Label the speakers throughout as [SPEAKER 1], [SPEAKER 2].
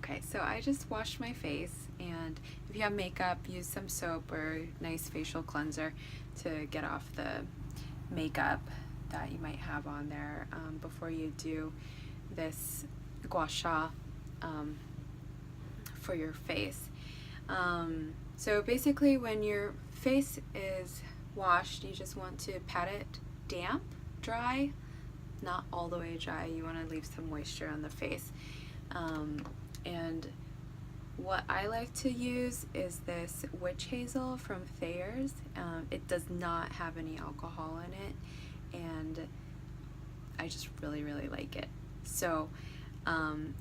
[SPEAKER 1] Okay, so I just washed my face, and if you have makeup, use some soap or nice facial cleanser to get off the makeup that you might have on there before you do this Gua Sha for your face. So basically, when your face is washed, you just want to pat it damp, dry, not all the way dry. You want to leave some moisture on the face. And what I like to use is this witch hazel from Thayer's. It does not have any alcohol in it, and I just really like it. So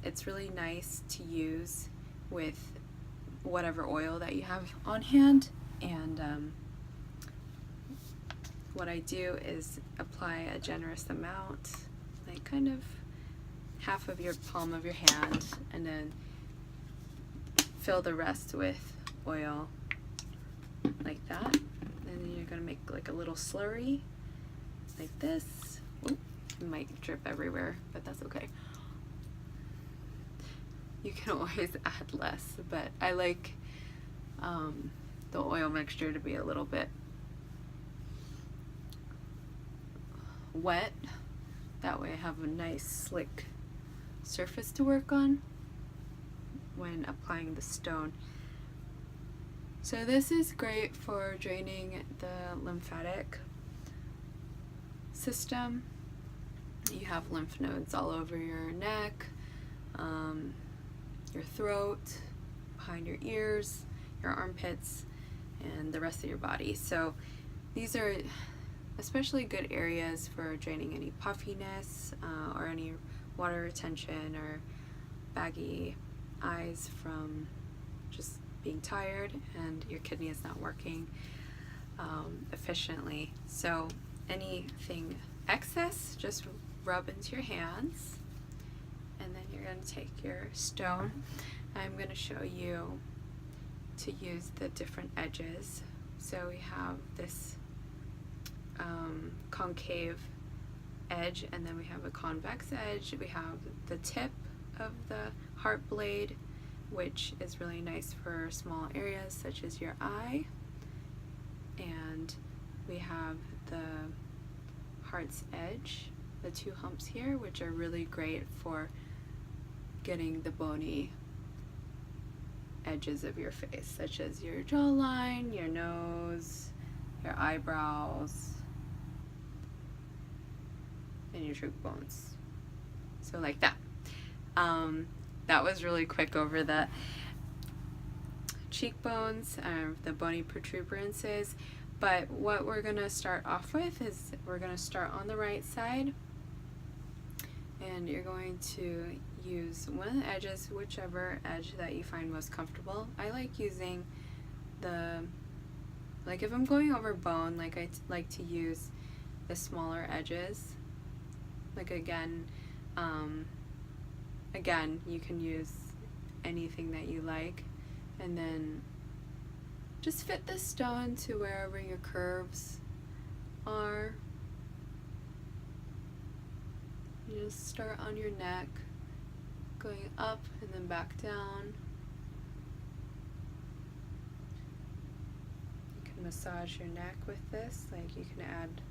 [SPEAKER 1] it's really nice to use with whatever oil that you have on hand. And what I do is apply a generous amount, like kind of half of your palm of your hand, and then fill the rest with oil like that. And then you're gonna make like a little slurry like this. Ooh, it might drip everywhere, but that's okay. You can always add less, but I like the oil mixture to be a little bit wet. That way I have a nice slick surface to work on when applying the stone. So this is great for draining the lymphatic system. You have lymph nodes all over your neck, your throat, behind your ears, your armpits, and the rest of your body. So these are especially good areas for draining any puffiness or any water retention or baggy eyes from just being tired and your kidney is not working efficiently. So anything excess, just rub into your hands, and then you're going to take your stone. I'm going to show you to use the different edges. So we have this concave edge, and then we have a convex edge. We have the tip of the heart blade, which is really nice for small areas such as your eye, and we have the heart's edge, the two humps here, which are really great for getting the bony edges of your face, such as your jawline, your nose, your eyebrows, and your cheekbones. So like that. That was really quick over the cheekbones, the bony protuberances. But what we're going to start off with is we're going to start on the right side, and you're going to use one of the edges, whichever edge that you find most comfortable. I like using like if I'm going over bone, like I like to use the smaller edges. Like again, you can use anything that you like, and then just fit the stone to wherever your curves are. You just start on your neck, going up and then back down. You can massage your neck with this, like you can add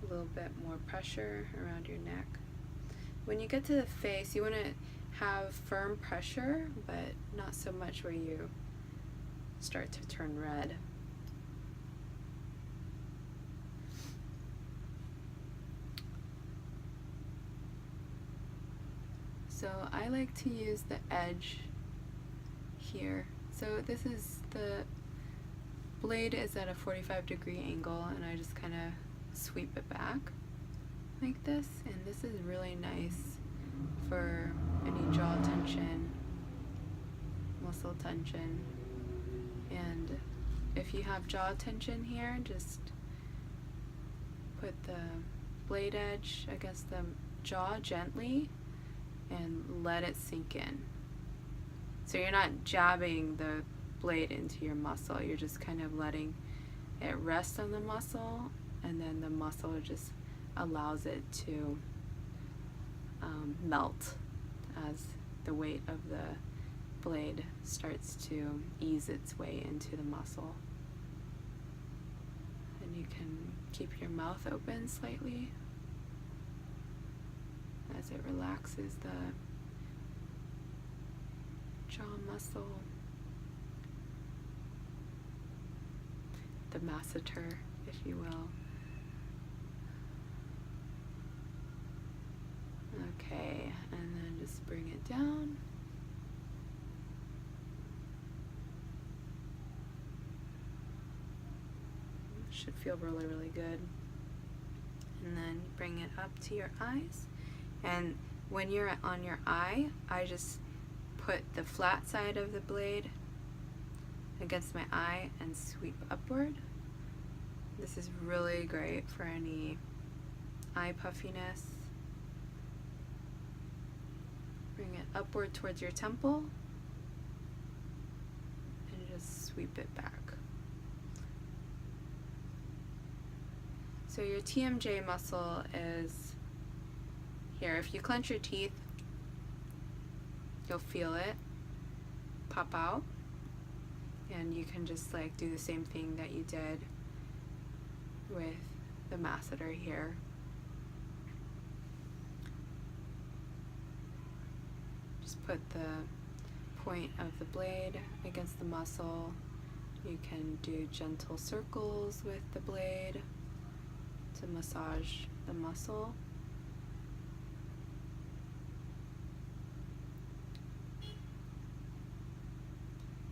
[SPEAKER 1] a little bit more pressure around your neck. When you get to the face, you want to have firm pressure, but not so much where you start to turn red. So I like to use the edge here. So this is the blade is at a 45-degree angle, and I just kind of sweep it back like this, and this is really nice for any jaw tension, muscle tension. And if you have jaw tension here, just put the blade edge against the jaw gently and let it sink in. So you're not jabbing the blade into your muscle, you're just kind of letting it rest on the muscle, and then the muscle just allows it to melt as the weight of the blade starts to ease its way into the muscle. And you can keep your mouth open slightly as it relaxes the jaw muscle, the masseter, if you will. Okay, and then just bring it down. Should feel really, really good. And then bring it up to your eyes. And when you're on your eye, I just put the flat side of the blade against my eye and sweep upward. This is really great for any eye puffiness. Bring it upward towards your temple and just sweep it back. So your TMJ muscle is here. If you clench your teeth, you'll feel it pop out, and you can just like do the same thing that you did with the masseter here. Just put the point of the blade against the muscle. You can do gentle circles with the blade to massage the muscle.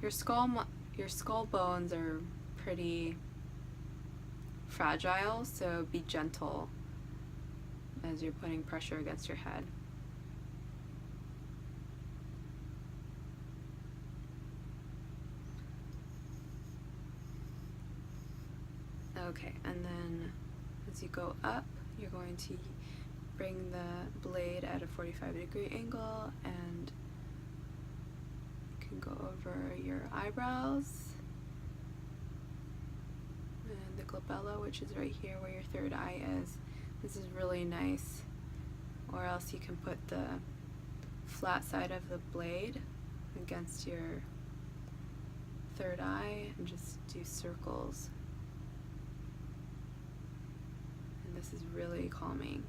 [SPEAKER 1] Your skull bones are pretty fragile, so be gentle as you're putting pressure against your head. Okay, and then as you go up, you're going to bring the blade at a 45-degree angle, and you can go over your eyebrows and the glabella, which is right here where your third eye is. This is really nice. Or else you can put the flat side of the blade against your third eye and just do circles. This is really calming.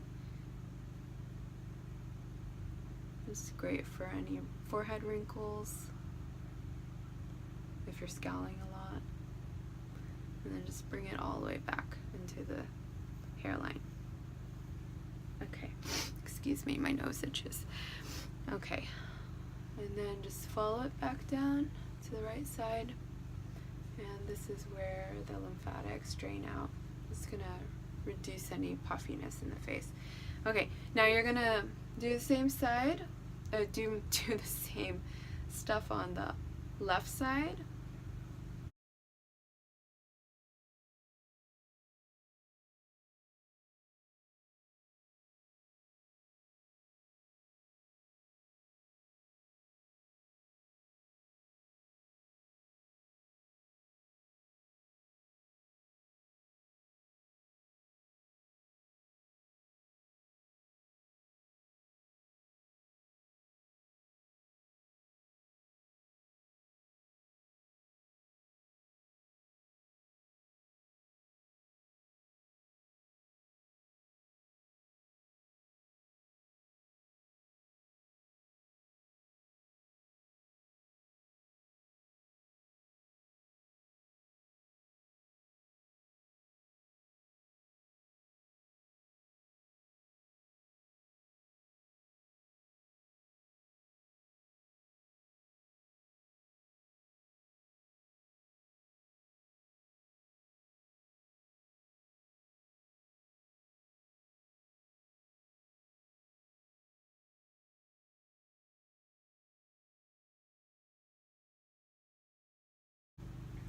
[SPEAKER 1] This is great for any forehead wrinkles, if you're scowling a lot. And then just bring it all the way back into the hairline. Okay, excuse me, my nose itches. Okay, and then just follow it back down to the right side. And this is where the lymphatics drain out. It's gonna reduce any puffiness in the face. Okay, now you're gonna do the same side, do the same stuff on the left side.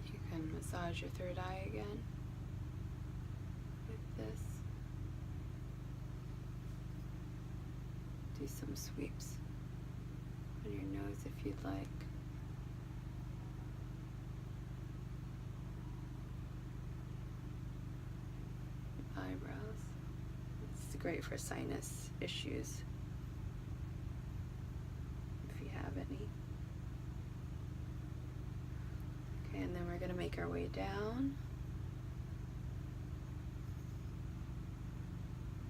[SPEAKER 1] You can massage your third eye again with this. Do some sweeps on your nose if you'd like. Eyebrows. It's great for sinus issues if you gonna make our way down.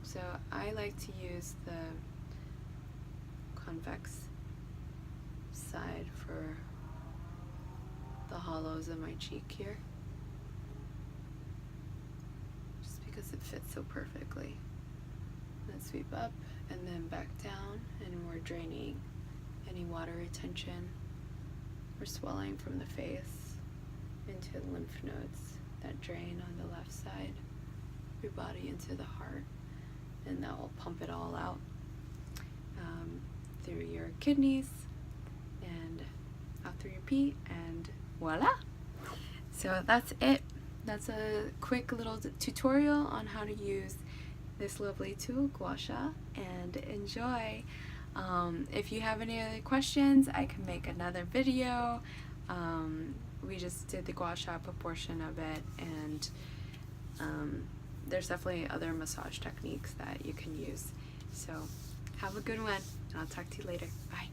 [SPEAKER 1] So I like to use the convex side for the hollows of my cheek here, just because it fits so perfectly. Then sweep up and then back down, and we're draining any water retention or swelling from the face into the lymph nodes that drain on the left side of your body into the heart, and that will pump it all out through your kidneys and out through your pee, and voila! So that's it. That's a quick little tutorial on how to use this lovely tool, Gua Sha, and enjoy. If you have any other questions, I can make another video. We just did the Gua Sha portion of it, and there's definitely other massage techniques that you can use. So have a good one, and I'll talk to you later. Bye.